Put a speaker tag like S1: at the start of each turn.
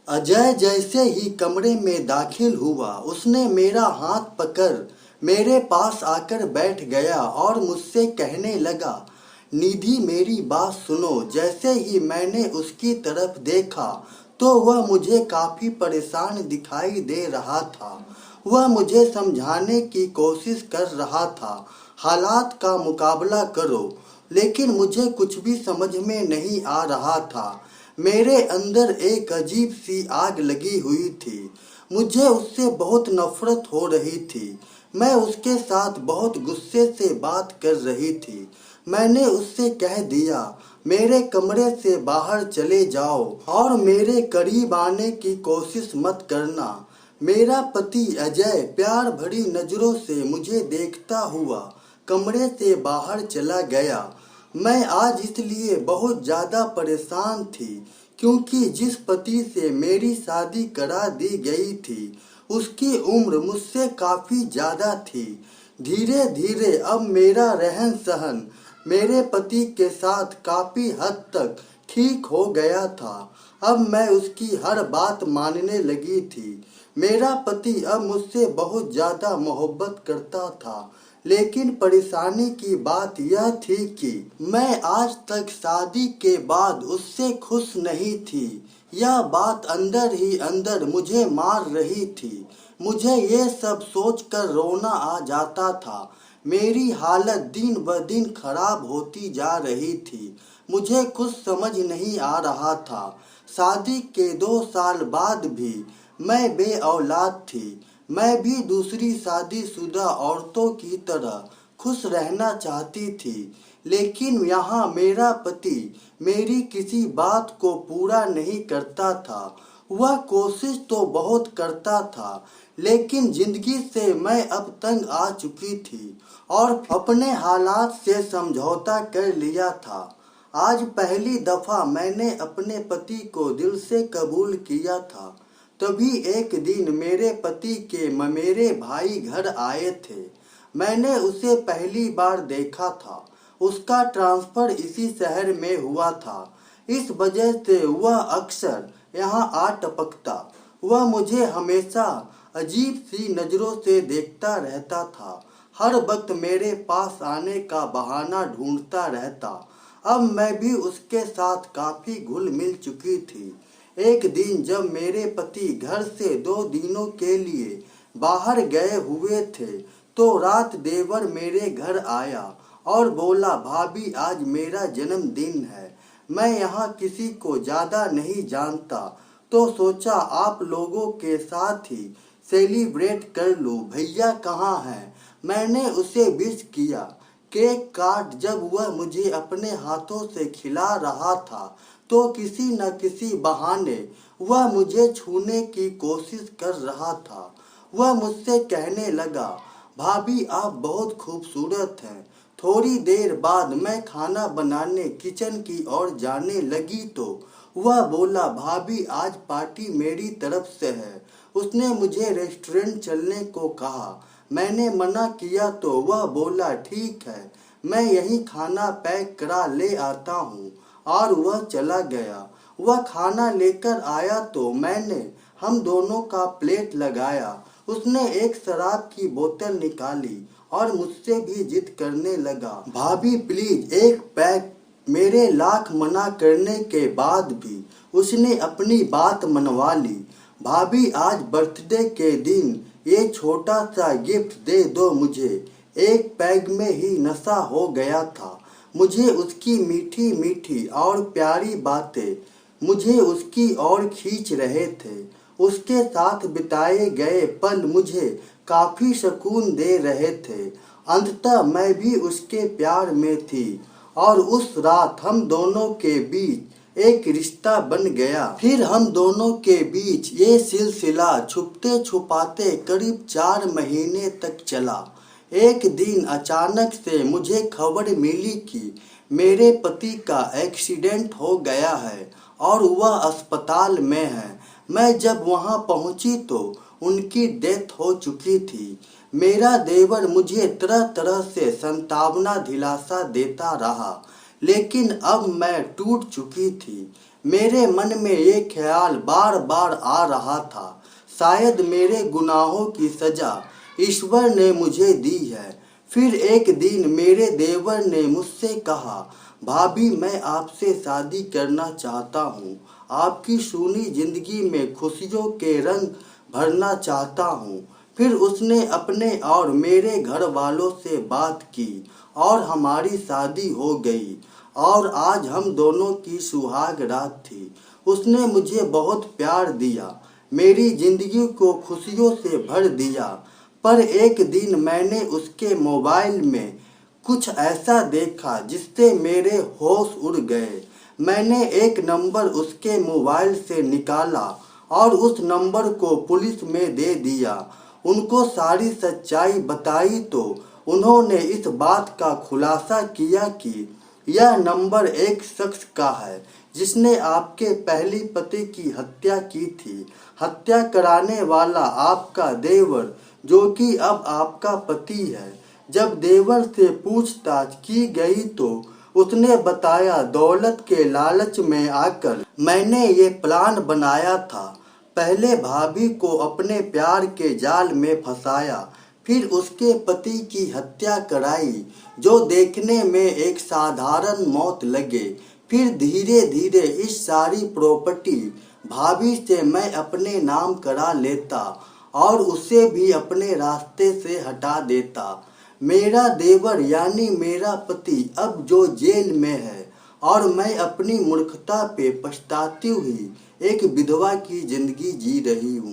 S1: अजय जैसे ही कमरे में दाखिल हुआ, उसने मेरा हाथ पकड़ मेरे पास आकर बैठ गया और मुझसे कहने लगा, निधि मेरी बात सुनो। जैसे ही मैंने उसकी तरफ देखा तो वह मुझे काफी परेशान दिखाई दे रहा था। वह मुझे समझाने की कोशिश कर रहा था, हालात का मुकाबला करो, लेकिन मुझे कुछ भी समझ में नहीं आ रहा था। मेरे अंदर एक अजीब सी आग लगी हुई थी। मुझे उससे बहुत नफरत हो रही थी। मैं उसके साथ बहुत गुस्से से बात कर रही थी। मैंने उससे कह दिया, मेरे कमरे से बाहर चले जाओ और मेरे करीब आने की कोशिश मत करना। मेरा पति अजय प्यार भरी नजरों से मुझे देखता हुआ कमरे से बाहर चला गया। मैं आज इसलिए बहुत ज़्यादा परेशान थी क्योंकि जिस पति से मेरी शादी करा दी गई थी उसकी उम्र मुझसे काफ़ी ज़्यादा थी। धीरे धीरे अब मेरा रहन सहन मेरे पति के साथ काफ़ी हद तक ठीक हो गया था। अब मैं उसकी हर बात मानने लगी थी। मेरा पति अब मुझसे बहुत ज़्यादा मोहब्बत करता था, लेकिन परेशानी की बात यह थी कि मैं आज तक शादी के बाद उससे खुश नहीं थी। यह बात अंदर ही अंदर मुझे मार रही थी। मुझे ये सब सोचकर रोना आ जाता था। मेरी हालत दिन ब दिन खराब होती जा रही थी। मुझे कुछ समझ नहीं आ रहा था। शादी के 2 साल बाद भी मैं बेऔलाद थी। मैं भी दूसरी शादीशुदा औरतों की तरह खुश रहना चाहती थी, लेकिन यहाँ मेरा पति मेरी किसी बात को पूरा नहीं करता था। वह कोशिश तो बहुत करता था, लेकिन जिंदगी से मैं अब तंग आ चुकी थी और अपने हालात से समझौता कर लिया था। आज पहली दफा मैंने अपने पति को दिल से कबूल किया था। तभी एक दिन मेरे पति के ममेरे भाई घर आए थे। मैंने उसे पहली बार देखा था। उसका ट्रांसफर इसी शहर में हुआ था। इस वजह से वह अक्सर यहाँ आ टपकता। वह मुझे हमेशा अजीब सी नज़रों से देखता रहता था। हर वक्त मेरे पास आने का बहाना ढूंढता रहता। अब मैं भी उसके साथ काफ़ी घुल मिल चुकी थी। एक दिन जब मेरे पति घर से 2 दिनों के लिए बाहर गए हुए थे तो रात देवर मेरे घर आया और बोला, भाभी आज मेरा जन्मदिन है। मैं यहाँ किसी को ज़्यादा नहीं जानता तो सोचा आप लोगों के साथ ही सेलिब्रेट कर लूँ। भैया कहाँ हैं? मैंने उसे विश किया। केक काट जब वह मुझे अपने हाथों से खिला रहा था तो किसी न किसी बहाने वह मुझे छूने की कोशिश कर रहा था। वह मुझसे कहने लगा, भाभी आप बहुत खूबसूरत हैं। थोड़ी देर बाद मैं खाना बनाने किचन की ओर जाने लगी तो वह बोला, भाभी आज पार्टी मेरी तरफ से है। उसने मुझे रेस्टोरेंट चलने को कहा। मैंने मना किया तो वह बोला, ठीक है मैं यहीं खाना पैक करा ले आता हूँ, और वह चला गया। वह खाना लेकर आया तो मैंने हम दोनों का प्लेट लगाया। उसने एक शराब की बोतल निकाली और मुझसे भी जिद करने लगा, भाभी प्लीज एक पैक। मेरे लाख मना करने के बाद भी उसने अपनी बात मनवा ली। भाभी आज बर्थडे के दिन ये छोटा सा गिफ्ट दे दो मुझे। एक पैग में ही नशा हो गया था। मुझे उसकी मीठी मीठी और प्यारी बातें मुझे उसकी ओर खींच रहे थे। उसके साथ बिताए गए पल मुझे काफ़ी सुकून दे रहे थे। अंततः मैं भी उसके प्यार में थी और उस रात हम दोनों के बीच एक रिश्ता बन गया। फिर हम दोनों के बीच ये सिलसिला छुपते छुपाते करीब 4 महीने तक चला। एक दिन अचानक से मुझे खबर मिली कि मेरे पति का एक्सीडेंट हो गया है और वह अस्पताल में है। मैं जब वहां पहुंची तो उनकी डेथ हो चुकी थी। मेरा देवर मुझे तरह तरह से संतावना दिलासा देता रहा, लेकिन अब मैं टूट चुकी थी। मेरे मन में ये ख्याल बार बार आ रहा था, शायद मेरे गुनाहों की सजा ईश्वर ने मुझे दी है। फिर एक दिन मेरे देवर ने मुझसे कहा, भाभी मैं आपसे शादी करना चाहता हूँ, आपकी सूनी जिंदगी में खुशियों के रंग भरना चाहता हूँ। फिर उसने अपने और मेरे घर वालों से बात की और हमारी शादी हो गई और आज हम दोनों की सुहाग रात थी। उसने मुझे बहुत प्यार दिया, मेरी जिंदगी को खुशियों से भर दिया। पर एक दिन मैंने उसके मोबाइल में कुछ ऐसा देखा जिससे मेरे होश उड़ गए। मैंने एक नंबर उसके मोबाइल से निकाला और उस नंबर को पुलिस में दे दिया। उनको सारी सच्चाई बताई तो उन्होंने इस बात का खुलासा किया कि यह नंबर एक शख्स का है जिसने आपके पहली पति की हत्या की थी। हत्या कराने वाला आपका देवर जो कि अब आपका पति है। जब देवर से पूछताछ की गई तो उसने बताया, दौलत के लालच में आकर मैंने ये प्लान बनाया था। पहले भाभी को अपने प्यार के जाल में फंसाया, फिर उसके पति की हत्या कराई जो देखने में एक साधारण मौत लगे। फिर धीरे धीरे इस सारी प्रॉपर्टी भाभी से मैं अपने नाम करा लेता और उसे भी अपने रास्ते से हटा देता। मेरा देवर यानी मेरा पति अब जो जेल में है और मैं अपनी मूर्खता पे पछताती हुई एक विधवा की जिंदगी जी रही हूँ।